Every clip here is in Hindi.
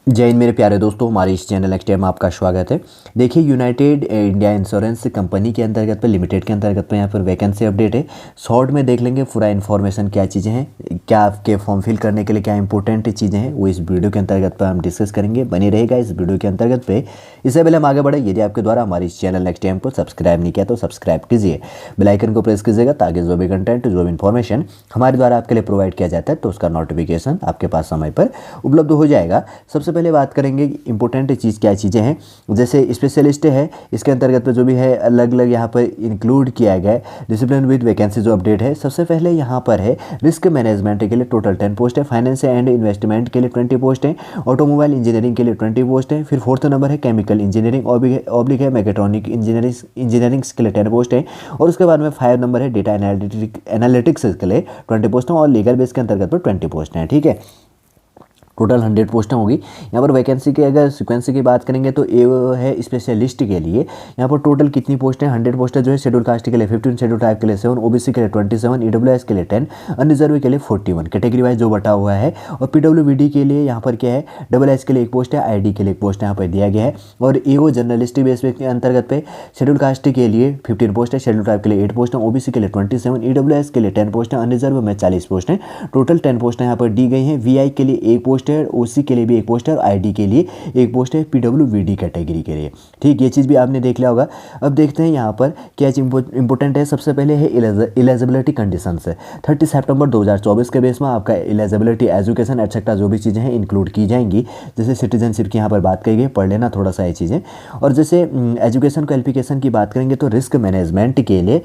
जय हिंद मेरे प्यारे दोस्तों, हमारे इस चैनल नेक्स्ट टाइम आपका स्वागत है। देखिए, यूनाइटेड इंडिया इंश्योरेंस कंपनी के अंतर्गत पे लिमिटेड के अंतर्गत पे यहाँ पर वैकेंसी अपडेट है। शॉर्ट में देख लेंगे पूरा इन्फॉर्मेशन, क्या चीज़ें हैं, क्या आपके फॉर्म फिल करने के लिए क्या इंपॉर्टेंट चीज़ें हैं, वो इस वीडियो के अंतर्गत पर हम डिस्कस करेंगे। बनी रहेगा इस वीडियो के अंतर्गत पे। इससे पहले हम आगे बढ़े, यदि आपके द्वारा हमारे इस चैनल नेक्स्ट टाइम को सब्सक्राइब नहीं किया तो सब्सक्राइब कीजिए, बेल आइकन को प्रेस कीजिएगा, ताकि जो भी कंटेंट, जो भी इन्फॉर्मेशन हमारे द्वारा आपके लिए प्रोवाइड किया जाता है तो उसका नोटिफिकेशन आपके पास समय पर उपलब्ध हो जाएगा। सबसे पहले बात करेंगे इंपॉर्टेंट चीज़ क्या चीज़ें हैं। जैसे स्पेशलिस्ट है, इसके अंतर्गत पे जो भी है अलग अलग यहाँ पर इंक्लूड किया गया है। डिसिप्लिन विद वैकेंसी जो अपडेट है, सबसे पहले यहाँ पर है रिस्क मैनेजमेंट के लिए टोटल 10 पोस्ट है, फाइनेंस एंड इन्वेस्टमेंट के लिए 20 पोस्ट है, ऑटोमोबाइल इंजीनियरिंग के लिए 20 पोस्ट है। फिर फोर्थ नंबर है केमिकल इंजीनियरिंग ऑब्लिक है मैकेट्रॉनिक इंजीनियरिंग के लिए 10 पोस्ट है। और उसके बाद में 5 नंबर है डेटा एनालिटिक्स के लिए 20 पोस्ट है, और लीगल बेस के अंतर्गत पर 20 पोस्ट हैं। ठीक है, टोटल 100 पोस्टें होगी। यहाँ पर वैकेंसी के अगर सीक्वेंस की बात करेंगे तो ए है स्पेशलिस्ट के लिए। यहाँ पर टोटल कितनी पोस्टें, 100 पोस्टें जो है शेड्यूल कास्ट के लिए 15, शेड्यूल ट्राइब के लिए 7, ओबीसी के लिए 27, ईडब्ल्यूएस के लिए 10, अनरिजर्व के लिए 41, कैटेगरी वाइज जो बटा हुआ है। और पीडब्ल्यूबीडी के लिए यहाँ पर क्या है, डबल एस के लिए 1 पोस्ट है, आईडी के लिए 1 पोस्ट यहाँ पर दिया गया है। और एओ जर्नलिस्ट बेस के अंतर्गत पे शेड्यूल कास्ट के लिए 15 पोस्ट है, शेड्यूल ट्राइब के लिए 8 पोस्ट है, ओबीसी के लिए 27, ईडब्ल्यूएस के लिए 10 पोस्ट है, अनरिजर्व में 40 पोस्ट हैं। टोटल 10 पोस्टें यहाँ पर दी गई हैं। वीआई के लिए 1 पोस्ट है, ओसी के लिए भी 1 पोस्ट है, और आईडी के लिए 1 पोस्ट है, पीडब्ल्यूबीडी कैटेगरी के लिए। ठीक, ये चीज़ भी आपने देख लिया होगा। अब देखते हैं यहाँ पर क्या चीज़ इंपॉर्टेंट है। सबसे पहले है एलिजिबिलिटी कंडीशंस। 30 सितंबर 2024 के बेस में आपका एलिजिबिलिटी, एजुकेशन एटसेट्रा जो भी चीज़ें हैं इंक्लूड की जाएंगी। जैसे सिटीजनशिप की यहाँ पर बात करी गई, पढ़ लेना थोड़ा सा ये चीज़ें। और जैसे एजुकेशन क्वालिफिकेशन की बात करेंगे तो रिस्क मैनेजमेंट के लिए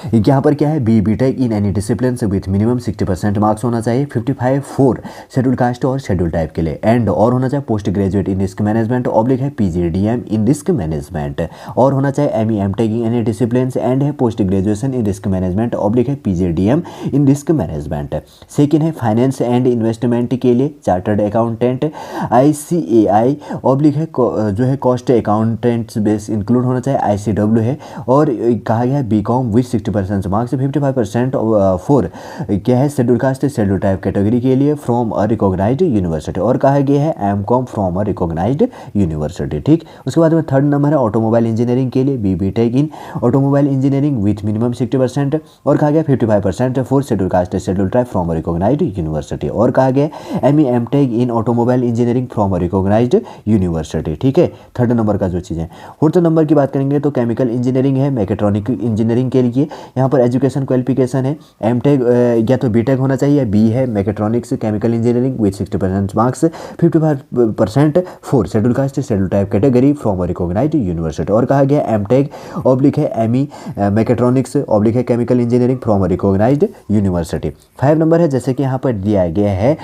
यहाँ पर क्या है, बीटेक इन एनी डिसिप्लिन से विथ मिनिमम 60% मार्क्स होना चाहिए। 55 4 शेड्यूल कास्ट और शेड्यूल टाइप के लिए, एंड और होना चाहिए post graduate in risk management oblique है पीजीडीएम इन रिस्क मैनेजमेंट, और होना चाहिए ME M Tech in any discipline, and है post graduation in risk management oblique है PGDM in risk management. Second है फाइनेंस एंड इन्वेस्टमेंट के लिए चार्टर्ड अकाउंटेंट ICAI ऑब्लिक है जो है कॉस्ट अकाउंटेंट्स बेस इंक्लूड होना चाहिए, ICW है। और कहा गया है बीकॉम विथ 60% मार्क्स, 55% फॉर क्या है schedule caste schedule type category के लिए फ्रॉम अ रिकॉग्नाइज्ड यूनिवर्सिटी, और कहा गया है M Com from a recognised university. ठीक, उसके बाद में थर्ड नंबर है ऑटोमोबाइल इंजीनियरिंग के लिए B Tech in automobile engineering with minimum 60%, और कहा गया 55% for schedule caste schedule type from a recognised university, और कहा गया ME M Tech in automobile engineering from a recognised university. ठीक है, थर्ड नंबर का जो चीज़ है। फोर्थ नंबर की बात करेंगे तो केमिकल इंजीनियरिंग है मैकेट्रॉनिक इंजीनियरिंग के लिए। यहाँ पर एजुकेशन क्वालिफिकेशन है एमटेक या तो बीटेक होना चाहिए, या बी है mechatronics chemical engineering with 60% marks, 55% for schedule caste schedule type category from a recognised university, और कहा गया एमटेक ऑब्लिक है एमई मैकेट्रॉनिक्स ऑब्लिक है chemical engineering from a recognised university. 5 number है, जैसे कि यहाँ पर दिया गया है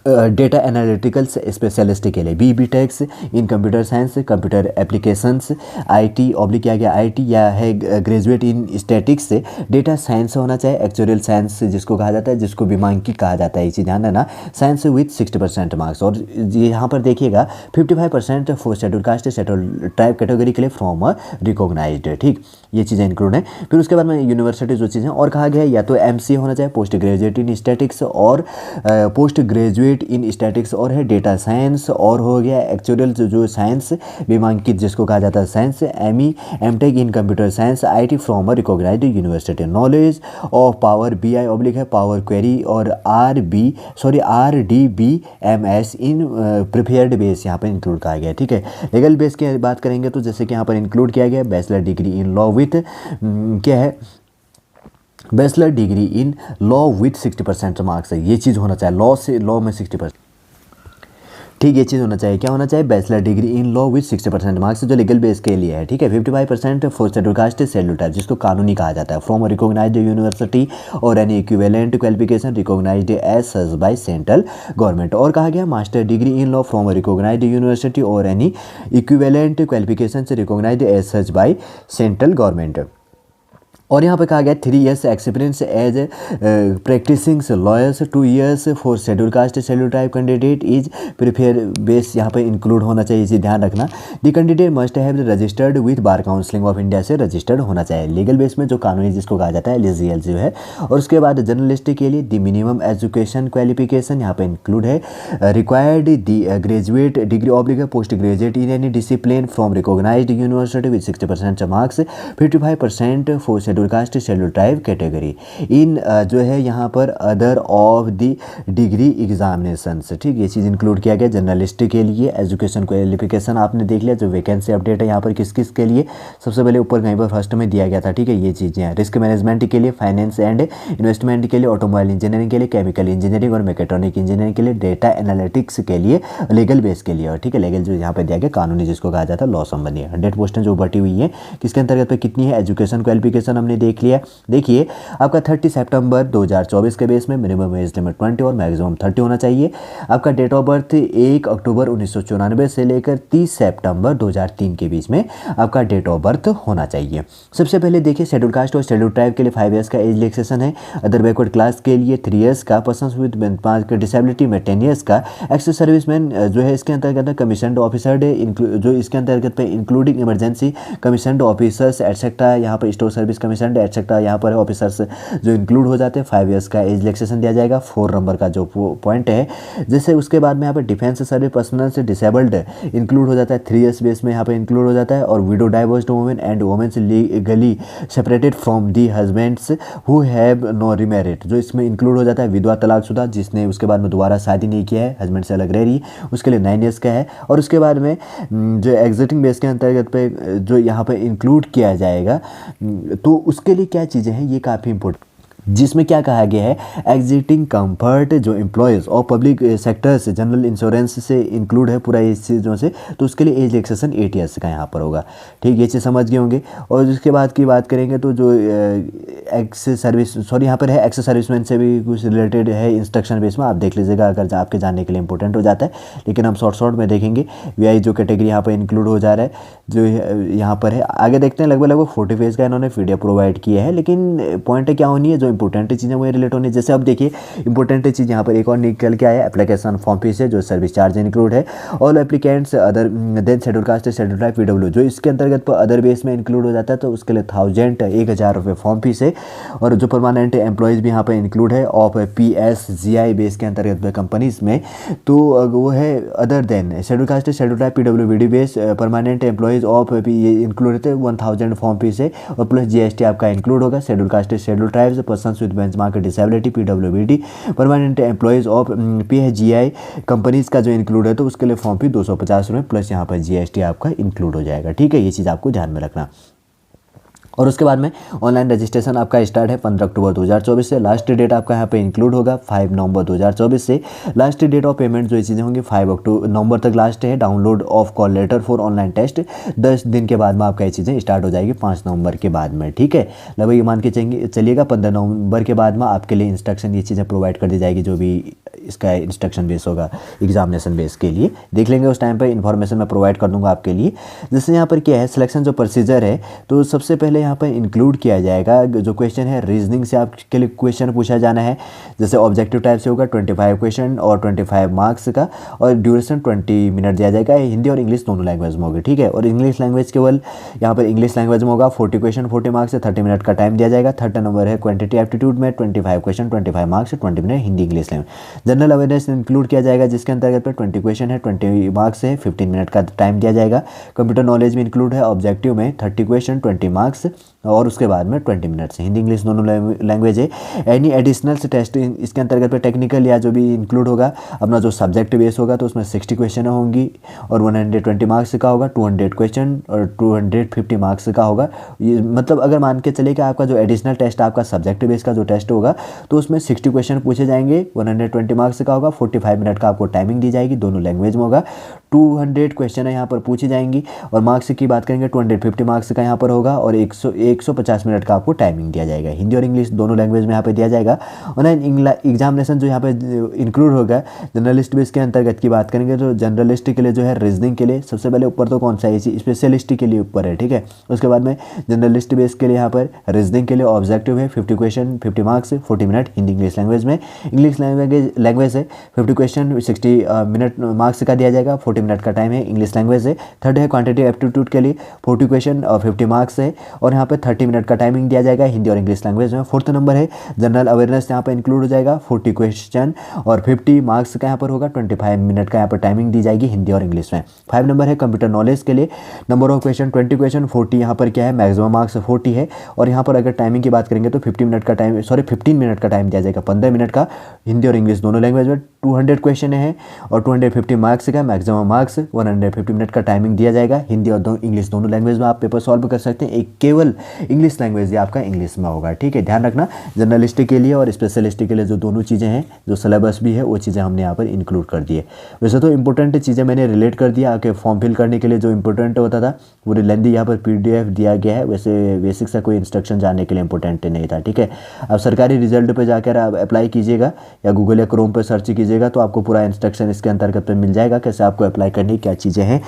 डेटा एनालिटिकल्स स्पेशलिस्ट के लिए B Techs in computer science computer applications IT oblique किया गया IT, या है ग्रेजुएट इन स्टैटिक्स से डेटा साइंस होना चाहिए, एक्चुअल साइंस जिसको कहा जाता है, जिसको विमांकी कहा जाता है, ये चीज़ ध्यान रखना, साइंस विथ 60% मार्क्स। और यहाँ पर देखिएगा 55% for schedule caste schedule type category के लिए फ्रॉम रिकॉग्नाइज्ड। ठीक, ये चीज़ें इंक्लूड हैं। फिर उसके बाद में यूनिवर्सिटी जो चीज़ें, और कहा गया या तो MC होना चाहिए पोस्ट ग्रेजुएट इन स्टैटिक्स, और पोस्ट ग्रेजुएट इन स्टैटिक्स, और है डेटा साइंस, और हो गया एक्चुअल जो साइंस विमांकित जिसको कहा जाता है science, ME M Tech in computer science IT from a recognised university. Knowledge of power BI oblique है पावर क्वेरी, और RDBMS इन प्रिपेयर्ड बेस यहाँ पर इंक्लूड कहा गया है। ठीक है, लीगल बेस की बात करेंगे तो जैसे कि यहाँ पर इंक्लूड किया गया bachelor degree in law with क्या है, bachelor degree in law with 60% marks है, ये चीज़ होना चाहिए, लॉ में 60%। ठीक, ये चीज़ होना चाहिए, क्या होना चाहिए, bachelor degree in law with 60% marks जो लीगल बेस के लिए है। ठीक है, 55% for schedule caste schedule type जिसको कानूनी कहा जाता है फ्रॉम रिकॉग्नाइज्ड यूनिवर्सिटी, और any equivalent qualification recognised as such by central government, और कहा गया master degree in law from recognised university, और एनी इक्विवेलेंट क्वालिफिकेशन से recognised as such by central government. और यहाँ पे कहा गया 3 years experience as practising lawyers, 2 years for schedule caste schedule tribe candidate is prefer base यहाँ पे इंक्लूड होना चाहिए, इसे ध्यान रखना। The candidate must have registered with bar counselling of India से रजिस्टर्ड होना चाहिए, लीगल बेस में जो कानूनी जिसको कहा जाता है एलिजिबल जो है। और उसके बाद जर्नलिस्ट के लिए द मिनिमम एजुकेशन क्वालिफिकेशन यहाँ पे इंक्लूड है, required the graduate degree oblique post graduate in any discipline from recognised university with 60% marks, 55% for schedule caste schedule tribe category in जो है यहाँ पर other of the degree examinations. ठीक, ये चीज़ इंक्लूड किया गया जर्नलिस्ट के लिए। एजुकेशन क्वालिफिकेशन आपने देख लिया, जो वैकेंसी अपडेट है यहाँ पर किस किस के लिए, सबसे पहले ऊपर कहीं पर फर्स्ट में दिया गया था। ठीक है, ये चीज़ें हैं। रिस्क मैनेजमेंट के लिए, फाइनेंस एंड इन्वेस्टमेंट के लिए, ऑटोमोबाइल इंजीनियरिंग के लिए, केमिकल इंजीनियरिंग और मैकेट्रॉनिक इंजीनियरिंग के लिए, डेटा एनालिटिक्स के लिए, लीगल बेस के लिए। और ठीक है, लीगल जो यहाँ पर दिया गया कानूनी जिसको कहा जाता है लॉ संबंधी 100 पोस्टें जो बटी हुई है, किसके अंतर्गत पे कितनी है, एजुकेशन क्वालिफिकेशन हमने देख लिया। देखिए आपका 30 सितंबर 2024 के बेस में मिनिमम एज लिमिट 20 और मैक्सिमम 30 होना चाहिए। आपका डेट ऑफ बर्थ 1 अक्टूबर 1994 से लेकर 30 सितंबर 2003 के बीच में आपका डेट ऑफ बर्थ होना चाहिए। सबसे पहले देखिए शेड्यूल कास्ट और शेड्यूल ट्राइब के लिए 5 ईयर्स का एज रिलैक्सेशन है, अदर बैकवर्ड क्लास के लिए 3 ईयर्स का, पर्सन्स विद डिसेबिलिटी में 10 ईयर्स का, एक्स सर्विसमैन जो है इसके अंतर्गत कमीशनड ऑफिसर जो इसके अंतर्गत पे including emergency commissioned officers etcetera, यहाँ पर स्टोर सर्विस कमीशनड एटसेट्रा यहाँ पर ऑफिसर्स जो इंक्लूड हो जाते हैं। 5 ईयर्स का एज रिलैक्सेशन दिया जाएगा, 4 नंबर का जो पॉइंट है। जैसे उसके बाद में यहाँ पर डिफेंस सर्विस पर्सनल से डिसेबल्ड इंक्लूड हो जाता है, 3 ईयर्स बेस में यहाँ पर इंक्लूड हो जाता है। और widow divorced women and womens legally separated from the husbands who have no remarried, जो इसमें इंक्लूड हो जाता है विधवा तलाकशुदा जिसने उसके बाद में दोबारा शादी नहीं किया है, हस्बैंड से अलग रह रही है, उसके लिए 9 ईयर्स का है। और उसके बाद में जो एग्जिटिंग बेस के अंतर्गत पे जो यहाँ पर इंक्लूड किया जाएगा, तो उसके लिए क्या चीज़ें हैं, ये काफ़ी इंपॉर्टेंट, जिसमें क्या कहा गया है, एग्जिटिंग कंफर्ट जो एम्प्लॉयज़ और पब्लिक सेक्टर से जनरल इंश्योरेंस से इंक्लूड है पूरा इस चीज़ों से, तो उसके लिए एज रिलैक्सेशन 8 ईयर्स का यहाँ पर होगा। ठीक, ये चीज़ समझ गए होंगे। और उसके बाद की बात करेंगे तो जो यहाँ पर है एक्स सर्विसमैन से भी कुछ रिलेटेड है इंस्ट्रक्शन बेस में, आप देख लीजिएगा अगर आपके जानने के लिए इंपॉर्टेंट हो जाता है, लेकिन हम शॉर्ट में देखेंगे। वीआई जो कैटेगरी यहाँ पर इंक्लूड हो जा रहा है, जो यहाँ पर है, आगे देखते हैं। लगभग 40 पेज का इन्होंने पीडीएफ प्रोवाइड किया है, लेकिन पॉइंट क्या होनी है, जो इंपॉर्टेंट चीज़ें वो रिलेट होनी है। जैसे अब देखिए इंपॉर्टेंट चीज़ यहाँ पर एक और निकल के आया, एप्लीकेशन फॉर्म फीस है, जो सर्विस चार्ज इंक्लूड है। All applicants other than schedule caste schedule tribe PW जो इसके अंतर्गत पर अदर बेस में इंक्लूड हो जाता है, तो उसके लिए 1000 रुपये फॉर्म फीस है। और जो परमानेंट एम्प्लॉयज़ भी यहाँ पर इंक्लूड है ऑफ PSGI बेस के अंतर्गत कंपनीज में, तो वो है other than schedule caste schedule tribe PWD base permanent employees of ये इंक्लूड रहते हैं, 1000 फॉर्म फीस है। और प्लस GST आपका इंक्लूड होगा। Schedule caste schedule tribes persons with benchmark disability PWD permanent employees of PSGI companies का जो इंक्लूड है, तो उसके लिए फॉर्म फी 250 रुपये प्लस यहाँ पर GST आपका इंक्लूड हो जाएगा। ठीक है, ये चीज़ आपको ध्यान में रखना। और उसके बाद में ऑनलाइन रजिस्ट्रेशन आपका स्टार्ट है 15 अक्टूबर 2024 से। लास्ट डेट आपका यहाँ पे इंक्लूड होगा 5 नवंबर 2024 से। लास्ट डेट ऑफ पेमेंट जो ये चीज़ें होंगी 5 नवंबर तक लास्ट है। Download of call letter for online test 10 दिन के बाद में आपका ये चीज़ें स्टार्ट हो जाएगी 5 नवंबर के बाद में। ठीक है, लगभग ये मान के चलिएगा 15 नवंबर के बाद में आपके लिए इंस्ट्रक्शन ये चीज़ें प्रोवाइड कर दी जाएगी, जो भी इसका इंस्ट्रक्शन बेस होगा एग्जामिनेशन बेस के लिए। देख लेंगे उस टाइम पर इन्फॉर्मेशन मैं प्रोवाइड कर दूंगा आपके लिए। जैसे यहाँ पर क्या है, सिलेक्शन जो प्रोसीजर है, तो सबसे पहले यहाँ पर इंक्लूड किया जाएगा जो क्वेश्चन है रीजनिंग से आपके लिए क्वेश्चन पूछा जाना है। जैसे ऑब्जेक्टिव टाइप से होगा 25 क्वेश्चन और 25 मार्क्स का, और ड्यूरेशन 20 मिनट दिया जाएगा। हिंदी और इंग्लिश दोनों लैंग्वेज में होगी। ठीक है, और इंग्लिश लैंग्वेज केवल यहाँ पर इंग्लिश लैंग्वेज में होगा। 40 क्वेश्चन 40 मार्क्स से 30 मिनट का टाइम दिया जाएगा। थर्ड नंबर है क्वांटिटी एप्टीट्यूड में 25 क्वेश्चन 25 मार्क्स से 20 minute Hindi English language. General awareness include किया जाएगा, जिसके अंतर्गत 20 क्वेश्चन है 20 मार्क्स से 15 मिनट का टाइम दिया जाएगा। कंप्यूटर नॉलेज में इंक्लूड है ऑब्जेक्टिव में 30 क्वेश्चन 20 मार्क्स और उसके बाद में 20 मिनट से हिंदी इंग्लिश दोनों लैंग्वेज है। एनी एडिशनल टेस्ट इसके अंतर्गत पे टेक्निकल या जो भी इंक्लूड होगा अपना जो सब्जेक्ट बेस होगा, तो उसमें 60 क्वेश्चन होंगी और 120 मार्क्स का होगा। 200 क्वेश्चन और 250 मार्क्स का होगा। ये मतलब अगर मान के चले कि आपका जो एडिशनल टेस्ट आपका सब्जेक्ट बेस का जो टेस्ट होगा, तो उसमें 60 क्वेश्चन पूछे जाएंगे 120 मार्क्स का होगा। 45 मिनट का आपको टाइमिंग दी जाएगी, दोनों लैंग्वेज में होगा। 200 क्वेश्चन है यहाँ पर पूछी जाएंगी। और मार्क्स की बात करेंगे 250 मार्क्स का यहाँ पर होगा और 150 मिनट का आपको टाइमिंग दिया जाएगा। हिंदी और इंग्लिश दोनों लैंग्वेज में यहाँ पे दिया जाएगा। और एग्जामिनेशन जो यहाँ पे इंक्लूड होगा जनरलिस्ट बेस के अंतर्गत की बात करेंगे तो जनरलिस्ट के लिए जो है रीजनिंग के लिए सबसे पहले ऊपर तो कौन सा है, स्पेशलिस्ट के लिए ऊपर है, ठीक है। उसके बाद में जनरलिस्ट बेस के लिए यहाँ पर रीजनिंग के लिए ऑब्जेक्टिव है 50 question 50 marks 40 minute Hindi English language में। इंग्लिश लैंग्वेज है 50 क्वेश्चन 60 मिनट मार्क्स का दिया जाएगा, 40 मिनट का टाइम है, इंग्लिश लैंग्वेज है। थर्ड है क्वांटिटेटिव एप्टीट्यूड के लिए 40 क्वेश्चन और 50 मार्क्स है और यहाँ पे 30 मिनट का टाइमिंग दिया जाएगा हिंदी और इंग्लिश लैंग्वेज में। फोर्थ नंबर है जनरल अवेयरनेस, यहाँ पे इंक्लूड हो जाएगा 40 क्वेश्चन और 50 मार्क्स का यहाँ पर होगा, 25 मिनट का यहाँ पर टाइमिंग दी जाएगी हिंदी और इंग्लिश में। 5 नंबर है कंप्यूटर नॉलेज के लिए नंबर ऑफ क्वेश्चन 20 क्वेश्चन 40 यहाँ पर क्या है मैक्सिमम मार्क्स 40 है। और यहाँ पर अगर टाइमिंग की बात करेंगे तो 15 मिनट का टाइम दिया जाएगा, 15 मिनट का हिंदी और इंग्लिश दोनों लैंग्वेज में। 200 क्वेश्चन है और 250 मार्क्स का मैक्सिमम मार्क्स 150 मिनट का टाइमिंग दिया जाएगा हिंदी और इंग्लिश दोनों लैंग्वेज में आप पेपर सॉल्व कर सकते हैं। एक केवल इंग्लिश लैंग्वेज ही आपका इंग्लिश में होगा, ठीक है। ध्यान रखना जर्नलिस्ट के लिए और स्पेशलिस्ट के लिए जो दोनों चीज़ें हैं, जो सिलेबस भी है वो चीज़ें हमने यहाँ पर इंक्लूड कर दी है। वैसे तो इंपॉर्टेंट चीज़ें मैंने रिलेट कर दिया कि फॉर्म फिल करने के लिए जो इंपॉर्टेंट होता था पूरी लेंदी यहाँ पर PDF दिया गया है। वैसे बेसिक सा कोई इंस्ट्रक्शन जानने के लिए इंपॉर्टेंट नहीं था, ठीक है। अब सरकारी रिजल्ट पे जाकर आप अप्लाई कीजिएगा या गूगल या क्रोम पर सर्च कीजिएगा तो आपको पूरा इंस्ट्रक्शन इसके अंतर्गत पे मिल जाएगा, कैसे आपको अप्लाई करनी क्या चीज़ें हैं।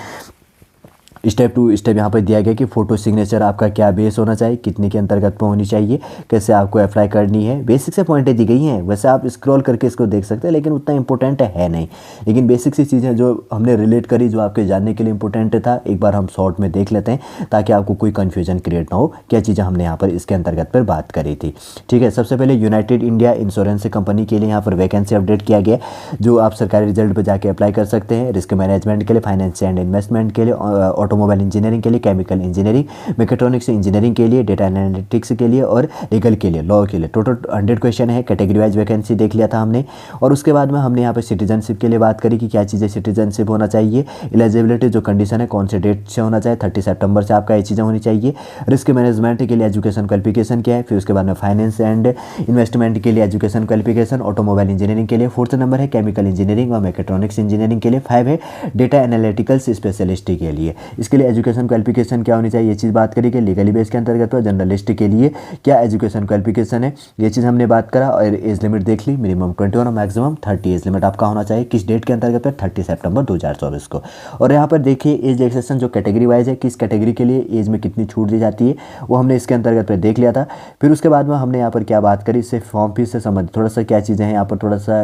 स्टेप टू स्टेप यहाँ पर दिया गया कि फ़ोटो सिग्नेचर आपका क्या बेस होना चाहिए, कितने के अंतर्गत पे होनी चाहिए, कैसे आपको अप्लाई करनी है। बेसिक से पॉइंटें दी गई हैं, वैसे आप स्क्रॉल करके इसको देख सकते हैं लेकिन उतना इंपॉर्टेंट है नहीं। लेकिन बेसिक सी चीज़ें जो हमने रिलेट करी, जो आपके जानने के लिए इंपॉर्टेंट था, एक बार हम शॉर्ट में देख लेते हैं ताकि आपको कोई कन्फ्यूजन क्रिएट ना हो क्या चीज़ें हमने यहाँ पर इसके अंतर्गत पर बात करी थी, ठीक है। सबसे पहले यूनाइटेड इंडिया इंश्योरेंस कंपनी के लिए यहाँ पर वैकेंसी अपडेट किया गया, जो आप सरकारी रिजल्ट पर जाके अप्लाई कर सकते हैं। रिस्क मैनेजमेंट के लिए, फाइनेंस एंड इन्वेस्टमेंट के लिए, ऑटोमोबाइल इंजीनियरिंग के लिए, केमिकल इंजीनियरिंग, मैकेट्रॉनिक्स इंजीनियरिंग के लिए, डेटा एनालिटिक्स के लिए और लीगल के लिए, लॉ के लिए। टोटल 100 क्वेश्चन है। कैटेगरी वाइज वैकेंसी देख लिया था हमने। और उसके बाद में हमने यहाँ पे सिटीजनशिप के लिए बात करी कि क्या चीज़ें सिटीजनशिप होना चाहिए। एलिजिबिलिटी जो कंडीशन है कौन से डेट से होना चाहिए, 30 सितंबर से आपका ये चीज़ें होनी चाहिए। रिस्क मैनेजमेंट के लिए एजुकेशन क्वालिफिकेशन क्या है, फिर उसके बाद में फाइनेंस एंड इन्वेस्टमेंट के लिए एजुकेशन क्वालिफिकेशन, ऑटोमोबाइल इंजीनियरिंग के लिए। 4th नंबर है केमिकल इंजीनियरिंग और मैकेट्रॉनिक्स इंजीनियरिंग के लिए। 5 है डेटा एनालिटिकल्स स्पेशलिस्ट के लिए, इसके लिए एजुकेशन क्वालिफिकेशन क्या होनी चाहिए, ये चीज़ बात करी कि लीगली बेस के अंतर्गत पर जर्नलिस्ट के लिए क्या एजुकेशन क्वालिफिकेशन है, ये चीज़ हमने बात करा। और एज लिमिट देख ली, मिनिमम 21 और मैक्सिमम 30 एज लिमिट आपका होना चाहिए। किस डेट के अंतर्गत पर, 30 सितंबर 2024 को। और यहाँ पर देखिए एज एक्सेशन जो कैटेगरी वाइज है, किस कैटेगरी के लिए एज में कितनी छूट दी जाती है वो हमने इसके अंतर्गत पर देख लिया था। फिर उसके बाद में हमने यहाँ पर क्या बात करी, इससे फॉर्म फीस से संबंधित थोड़ा सा क्या चीज़ें हैं, यहाँ पर थोड़ा सा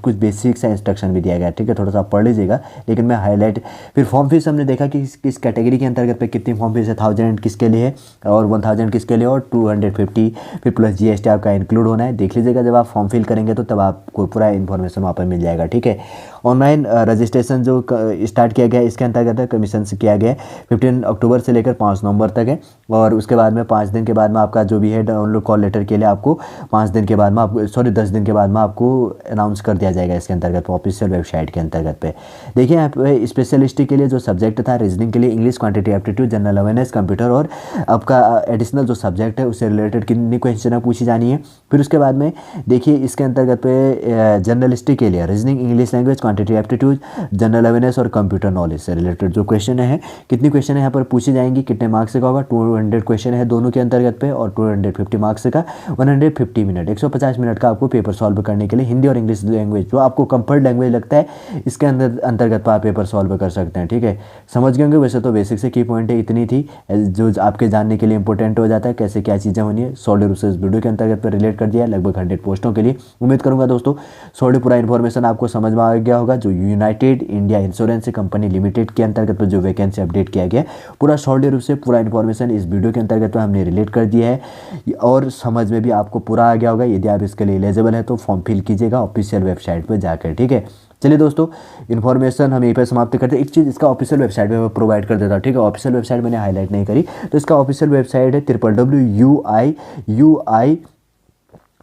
कुछ बेसिक सा इंस्ट्रक्शन भी दिया गया, ठीक है। थोड़ा सा पढ़ लीजिएगा, लेकिन मैं हाईलाइट। फिर फॉर्म फीस हमने देखा कि किस कैटेगरी के अंतर्गत पे कितनी फॉर्म फीस है, 1000 किसके लिए है और 1000 किसके लिए और 250 फिर प्लस GST आपका इंक्लूड होना है। देख लीजिएगा जब आप फॉर्म फिल करेंगे तो तब आपको पूरा इन्फॉर्मेशन वहाँ पर मिल जाएगा, ठीक है। ऑनलाइन रजिस्ट्रेशन जो स्टार्ट किया गया है इसके अंतर्गत कमीशन से किया गया है 15 अक्टूबर से लेकर 5 नवंबर तक है। और उसके बाद में 5 दिन के बाद में आपका जो भी है डाउनलोड कॉल लेटर के लिए आपको 5 दिन के बाद में आपको 10 दिन के बाद में आपको अनाउंस कर दिया जाएगा इसके अंतर्गत ऑफिशियल वेबसाइट के अंतर्गत पे। देखिए यहाँ पे स्पेशलिस्ट के लिए जो सब्जेक्ट था रीजनिंग के लिए English, quantity aptitude, general awareness, computer और आपका एडिशनल जो सब्जेक्ट है उससे रिलेटेड कितनी क्वेश्चन पूछी जानी है। फिर उसके बाद में देखिए इसके अंतर्गत पे जर्नलिस्ट के लिए reasoning, English language, quantity aptitude, general awareness और कंप्यूटर नॉलेज से रिलेटेड जो क्वेश्चन है, कितनी क्वेश्चन यहाँ पर पूछी जाएंगी, कितने मार्क्स का होगा, 200 क्वेश्चन है दोनों के अंतर्गत पे और 250 मार्क्स का 150 मिनट 150 मिनट का आपको पेपर सॉल्व करने के लिए हिंदी और इंग्लिश लैंग्वेज जो आपको कंफर्ट लैंग्वेज लगता है इसके अंतर्गत आप पेपर सॉल्व कर सकते हैं, ठीक है। समझ गए होंगे। वैसे तो बेसिक से की पॉइंट है इतनी थी जो आपके जानने के लिए इंपॉर्टेंट हो जाता है, कैसे क्या चीज़ें होनी है। सॉल्व रूप से इस वीडियो के अंतर्गत पर रिलेट कर दिया लगभग 100 पोस्टों के लिए। उम्मीद करूंगा दोस्तों सॉल्व पूरा इन्फॉर्मेशन आपको समझ में आ गया होगा। जो United India insurance company limited के अंतर्गत पर जो वैकेंसी अपडेट किया गया पूरा सॉल्व रूप से पूरा इन्फॉर्मेशन इस वीडियो के अंतर्गत हमने रिलेट कर दिया है और समझ में भी आपको पूरा आ गया होगा। यदि आप इसके लिए एलिजिबल है तो फॉर्म फिल कीजिएगा ऑफिशियल वेबसाइट पर जाकर, ठीक है। चलिए दोस्तों इन्फॉर्मेशन हम यहीं पर समाप्त करते हैं। एक चीज़ इसका ऑफिशियल वेबसाइट पे मैं प्रोवाइड कर देता हूँ, ठीक है। ऑफिशियल वेबसाइट मैंने हाईलाइट नहीं करी तो इसका ऑफिशियल वेबसाइट है www.ui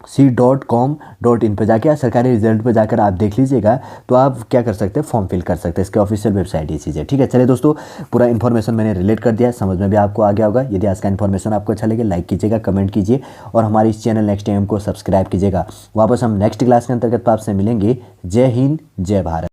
सी.com.इन पर जाके या सरकारी रिजल्ट पर जाकर आप देख लीजिएगा, तो आप क्या कर सकते हैं, फॉर्म फिल कर सकते हैं। इसके ऑफिशियल वेबसाइट ये चीज़ है। ठीक है, चलिए दोस्तों, पूरा इन्फॉर्मेशन मैंने रिलेट कर दिया, समझ में भी आपको आ गया होगा। यदि आज का इन्फॉर्मेशन आपको अच्छा लगे, लाइक कीजिएगा, कमेंट कीजिए और हमारे इस चैनल नेक्स्ट टाइम को सब्सक्राइब कीजिएगा। वापस हम नेक्स्ट क्लास के अंतर्गत आपसे मिलेंगे। जय हिंद, जय भारत।